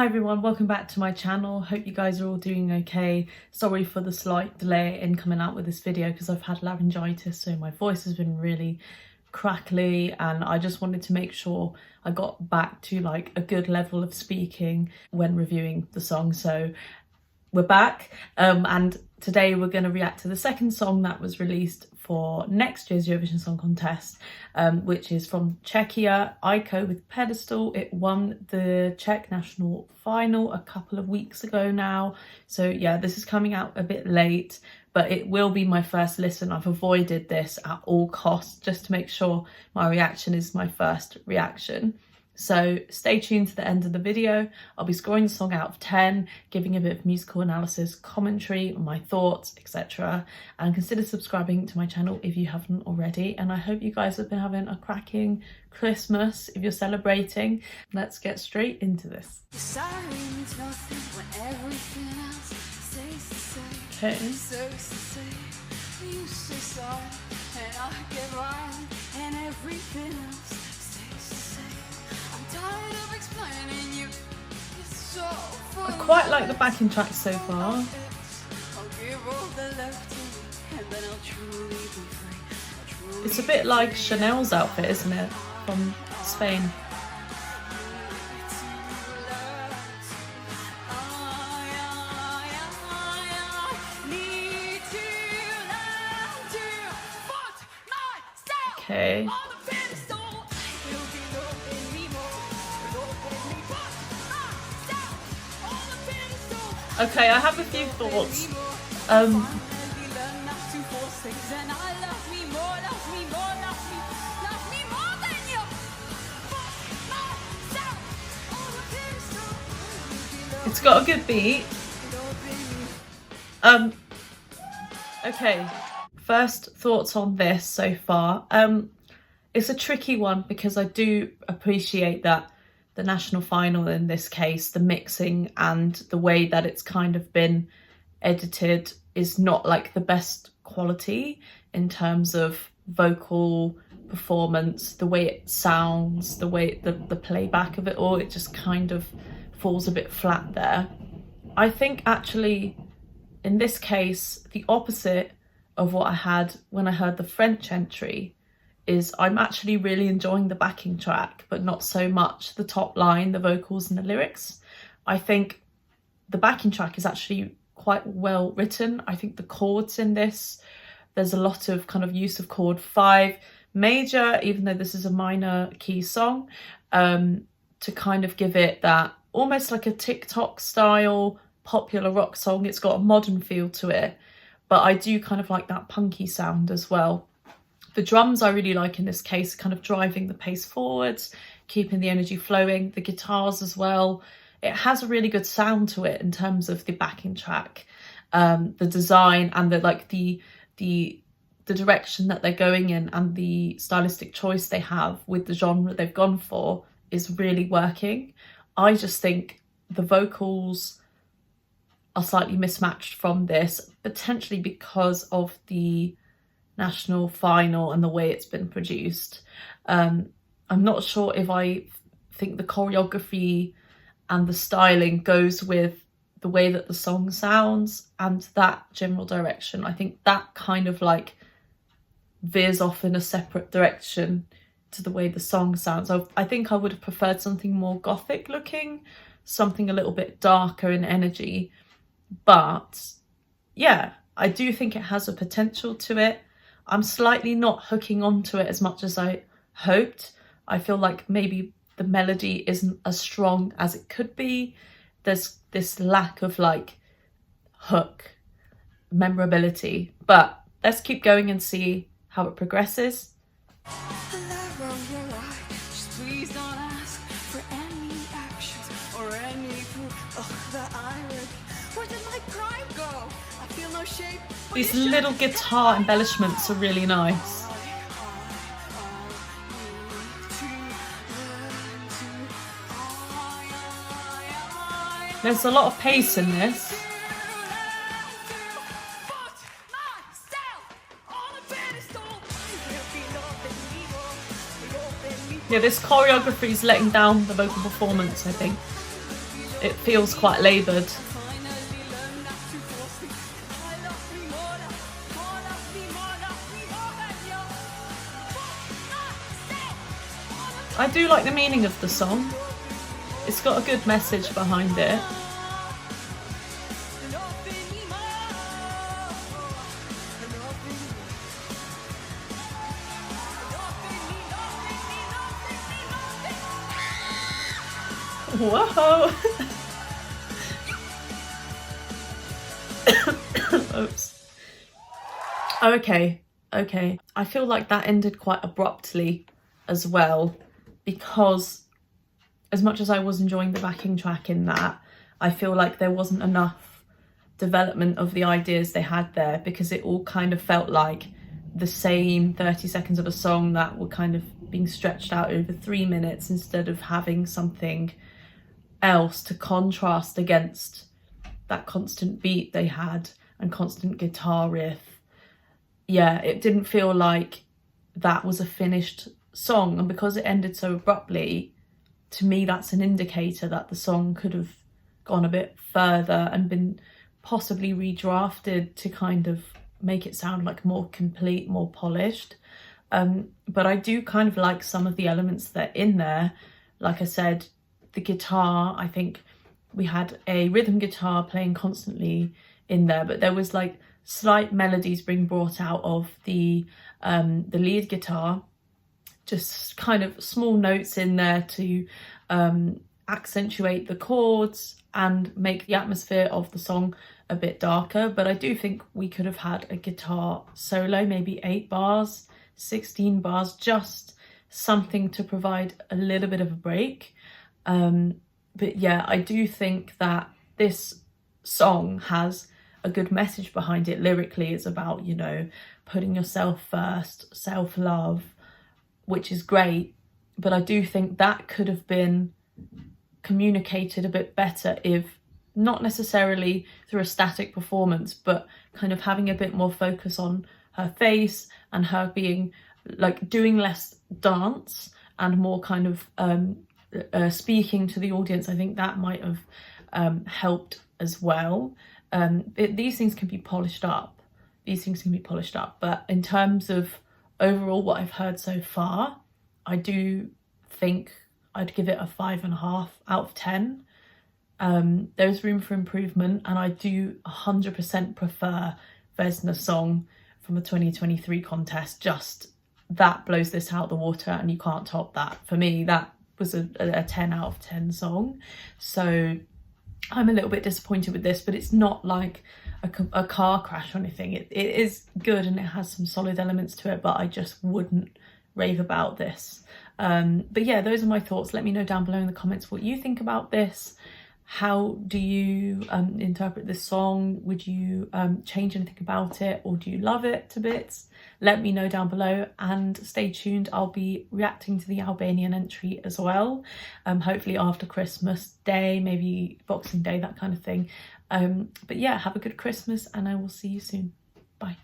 Hi everyone, welcome back to my channel. Hope you guys are all doing okay. Sorry for the slight delay in coming out with this video because I've had laryngitis, so my voice has been really crackly, and I just wanted to make sure I got back to like a good level of speaking when reviewing the song. So we're back, and today we're going to react to the second song that was released for next year's Eurovision Song Contest, which is from Czechia, Aiko with Pedestal. It won the Czech national final a couple of weeks ago now. So yeah, this is coming out a bit late, but it will be my first listen. I've avoided this at all costs just to make sure my reaction is my first reaction. So stay tuned to the end of the video. I'll be scoring the song out of 10, giving a bit of musical analysis, commentary, my thoughts, etc. And consider subscribing to my channel if you haven't already. And I hope you guys have been having a cracking Christmas if you're celebrating. Let's get straight into this. Okay. I quite like the backing track so far. It's a bit like Chanel's outfit, isn't it? From Spain. Okay. Okay, I have a few thoughts. It's got a good beat. Okay, first thoughts on this so far. It's a tricky one because I do appreciate that the national final in this case, the mixing and the way that it's kind of been edited is not like the best quality in terms of vocal performance, the way it sounds, the way the playback of it all, it just kind of falls a bit flat there. I think actually in this case, the opposite of what I had when I heard the French entry is I'm actually really enjoying the backing track, but not so much the top line, the vocals and the lyrics. I think the backing track is actually quite well written. I think the chords in this, there's a lot of kind of use of chord 5 major, even though this is a minor key song, to kind of give it that almost like a TikTok style popular rock song. It's got a modern feel to it, but I do kind of like that punky sound as well. The drums I really like in this case, kind of driving the pace forwards, keeping the energy flowing, the guitars as well. It has a really good sound to it in terms of the backing track, the design and the direction that they're going in, and the stylistic choice they have with the genre they've gone for is really working. I just think the vocals are slightly mismatched from this, potentially because of the national final and the way it's been produced. I'm not sure if I think the choreography and the styling goes with the way that the song sounds and that general direction. I think that kind of like veers off in a separate direction to the way the song sounds. I think I would have preferred something more gothic looking, something a little bit darker in energy. But yeah, I do think it has a potential to it. I'm slightly not hooking onto it as much as I hoped. I feel like maybe the melody isn't as strong as it could be. There's this lack of like hook, memorability, but let's keep going and see how it progresses. These little guitar embellishments are really nice. There's a lot of pace in this. Yeah, this choreography is letting down the vocal performance, I think. it feels quite laboured. I do like the meaning of the song. It's got a good message behind it. Whoa! Oops. Okay. I feel like that ended quite abruptly as well, because as much as I was enjoying the backing track in that, I feel like there wasn't enough development of the ideas they had there, because it all kind of felt like the same 30 seconds of a song that were kind of being stretched out over 3 minutes, instead of having something else to contrast against that constant beat they had and constant guitar riff. Yeah, it didn't feel like that was a finished song, and because it ended so abruptly, to me that's an indicator that the song could have gone a bit further and been possibly redrafted to kind of make it sound like more complete, more polished. But I do kind of like some of the elements that are in there. Like I said, the guitar, I think we had a rhythm guitar playing constantly in there, but there was like slight melodies being brought out of the lead guitar, just kind of small notes in there to accentuate the chords and make the atmosphere of the song a bit darker. But I do think we could have had a guitar solo, maybe 8 bars, 16 bars, just something to provide a little bit of a break. But yeah, I do think that this song has a good message behind it. Lyrically, it's about, you know, putting yourself first, self-love, which is great. But I do think that could have been communicated a bit better, if not necessarily through a static performance, but kind of having a bit more focus on her face and her being like doing less dance and more kind of speaking to the audience. I think that might have helped as well. These things can be polished up. But in terms of overall what I've heard so far, I do think I'd give it a 5.5 out of 10. There's room for improvement, and I do 100% prefer Vesna song from the 2023 contest. Just that blows this out the water, and you can't top that. For me, that was a 10 out of 10 song. So I'm a little bit disappointed with this, but it's not like a car crash or anything. It is good and it has some solid elements to it, but I just wouldn't rave about this. But yeah, those are my thoughts. Let me know down below in the comments what you think about this. How do you interpret this song? Would you change anything about it, or do you love it to bits? Let me know down below, and stay tuned. I'll be reacting to the Albanian entry as well, hopefully after Christmas Day, maybe Boxing Day, that kind of thing. But yeah, have a good Christmas, and I will see you soon. Bye.